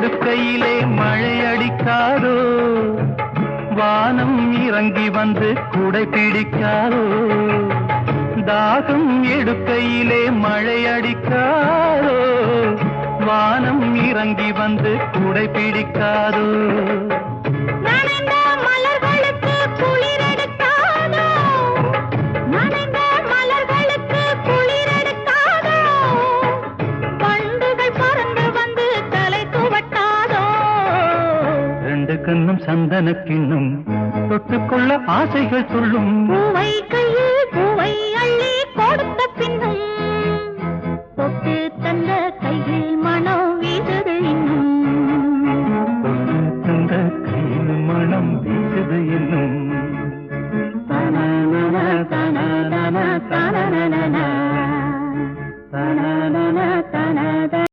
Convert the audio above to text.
எடுக்கையிலே மழை அடிக்காதோ வானம் இறங்கி வந்து குடை பிடிக்காதோ தாகம் எடுக்கையிலே மழை அடிக்காதோ வானம் இறங்கி வந்து குடை பிடிக்காதோ கண்ணும் சந்தன கிண்ணும் தொட்டுக்கொள்ள ஆசைகள் சொல்லும் பூவை கையில்